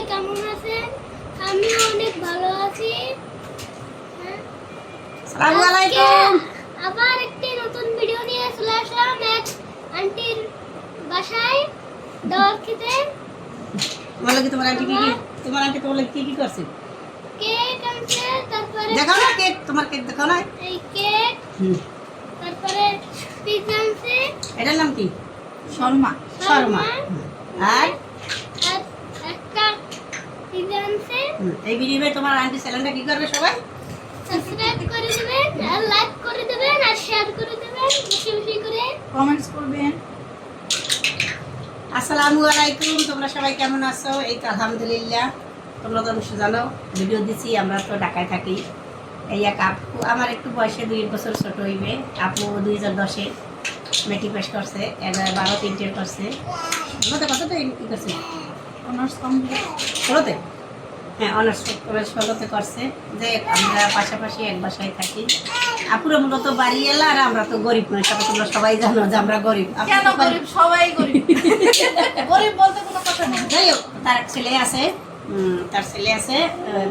কেমন আছেন? আমি অনেক ভালো আছি। আসসালামু আলাইকুম। আবার একটি নতুন ভিডিও নিয়ে চলে আসলাম এক আন্টির বাসায় দাওয়াত খেতে। তোমার আন্টি কি করছে? কেক আনছে, তারপরে দেখাও না কেক, তোমার কেক দেখাও না। এই কেক, তারপরে পিৎজা আনছে। এটার নাম কি? শর্মা। শর্মা। আর আর একটা পিৎজা আনছে। এই ভিডিওতে তোমার আন্টি চ্যানেলটা কি করবে সবাই? সাবস্ক্রাইব করে দিবেন আর লাইক করে দিবেন আর শেয়ার করে দিবেন বেশি বেশি করে। কমেন্টস করবেন। আসসালামু আলাইকুম। তোমরা সবাই কেমন আছো? এই তো আলহামদুলিল্লাহ। তোমরা তো অবশ্যই জানো ভিডিও দিচ্ছি, আমরা তো ঢাকায় থাকি। এই এক আপু আমার একটু বয়সে 2 বছর ছোট হইবে। আপু 2010-এ মেট্রিক পাস করছে, 12 3 করছে। কত কি করছে? Honours complete. 16-তে? হ্যাঁ, অনার্স 16-তে করছে। যে আমরা পাশাপাশি এক বাসায় থাকি। আপুরা মূলত বাড়ি এলা, আর আমরা তো গরিব মানুষ। তোমরা সবাই জানো যে আমরা গরিব। কেন গরিব? সবাই গরিব। গরিব বলতে কোনো কথা নেই। যাই হোক, তার ছেলে আছে।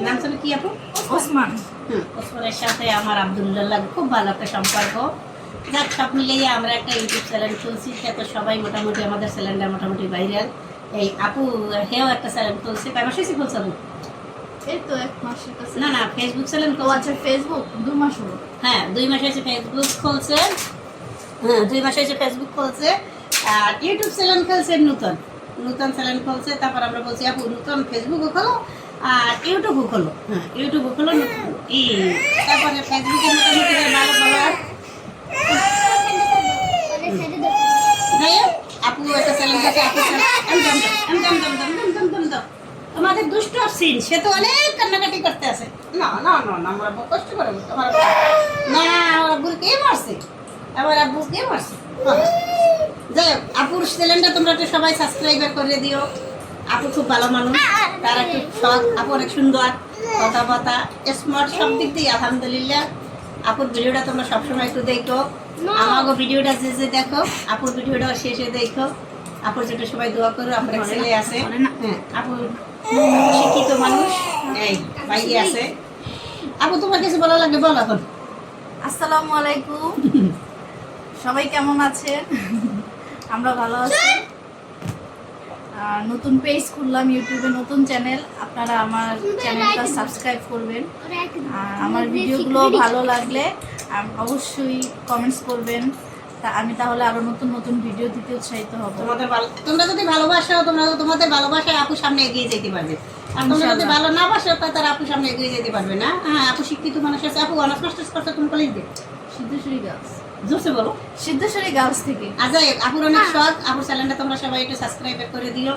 নাম ছিল কি আপু? ওসমান। ওসমানের সাথে আমার আব্দুল্লাহ খুব ভালো একটা সম্পর্ক। যাক, সব মিলিয়ে আমরা একটা ইউটিউব চ্যানেল খুলছি, তো সবাই মোটামুটি আমাদের চ্যানেলটা মোটামুটি ভাইরাল। এই আপু হেও একটা চ্যানেল খুলছে। কয় মাস হয়েছে খুলছে আপু? এই তো 1 মাসের কাছে। না, ফেসবুক চ্যানেল ও আচ্ছা, ফেসবুক 2 মাস হলো। হ্যাঁ, 2 মাস হয়েছে ফেসবুক খুলছে। 2 মাস হয়েছে ফেসবুক খুলছে। আর ইউটিউব চ্যানেল খুলছে, নতুন চ্যানেল খুলছে। তারপর আমরা বলছি আপু নতুন ফেসবুকও খোলো আর ইউটিউবও খোলো। ইউটিউবও খোলো। তারপরে ফেসবুকে মোটামুটি ভালো ফলোয়ার। যাই হোক, আপু একটা চ্যানেল আছে। তোমাদের দুষ্ট সিন, সে তো অনেক কান্নাকাটি করতে আছে। না আমরা কষ্ট করে না, আমার আব্বুর কে মারছে? আমার আব্বু কে মারছে? যাই হোক, আপুর চ্যানেলটা তোমরা একটু সবাই সাবস্ক্রাইবার করে দিও। আপু খুব ভালো মানুষ, তার একটু শখ। আপু অনেক সুন্দর, কথাবার্তা স্মার্ট, সব দিক দিয়ে আলহামদুলিল্লাহ। আপুর ভিডিওটা তোমরা সবসময় একটু দেখো। আমাকে ভিডিওটা যে দেখো, আপুর ভিডিওটা শেষে দেখো। আপুর জন্য সবাই দোয়া করো। আমার এক ছেলে আছে, হ্যাঁ, আপু শিক্ষিত মানুষ, এই ভাই আছে। আপু তোমার কিছু বলা লাগবে বলো এখন। আসসালামু আলাইকুম। সবাই কেমন আছেন? আমরা ভালো আছি। নতুন পেজ খুললাম ইউটিউবে, নতুন চ্যানেল। আপনারা আমার চ্যানেলটা সাবস্ক্রাইব করবেন। আর আমার ভিডিওগুলো ভালো লাগলে অবশ্যই কমেন্টস করবেন। তা আমি তাহলে আরো নতুন নতুন ভিডিও দিতে উৎসাহিত হব। তোমরা যদি ভালোবাসো, তোমাদের ভালোবাসায় আপু সামনে এগিয়ে যেতে পারবে। আর তোমরা যদি ভালো না বাসো, তার আপু সামনে এগিয়ে যেতে পারবে না। হ্যাঁ, আপু শিক্ষিত মানুষ আছে। আপু অনার্স মাস্টার্স করছে কোন কলেজে? সিদ্ধেশ্বরী গার্লস। জোরসে বলো। সিদ্ধেশ্বরী গার্লস থেকে। আচ্ছা, আপুর অনেক শখ। আপুর চ্যানেলটা তোমরা সবাই একটু সাবস্ক্রাইব করে দিও,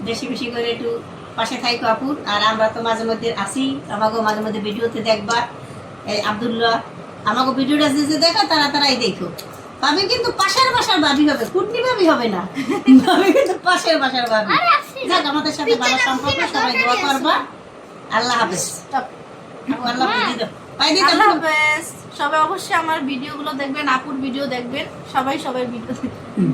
বেশি বেশি করে একটু পাশে থাইকো আপুর। আর আমরা তো মাঝে মধ্যে আসি, আমাকেও মাঝে মধ্যে ভিডিওতে দেখবা। এই আব্দুল্লাহ আমাকে ভিডিওটা যে দেখা, তারাই দেখো। ভাবি কিন্তু পাশের বাসার ভাবি হবে, কুটনি ভাবি হবে না। ভাবি কিন্তু পাশের বাসার ভাবি। যাক, আমাদের সাথে ভালো সম্পর্ক, সবাই দোয়া করবা। আল্লাহ হাফেজ। আল্লাহ হাফেজ। আল্লাহ হাফেজ। সবাই অবশ্যই আমার ভিডিওগুলো দেখবেন, আপুর ভিডিও দেখবেন, সবাই ভিডিও দেখবেন।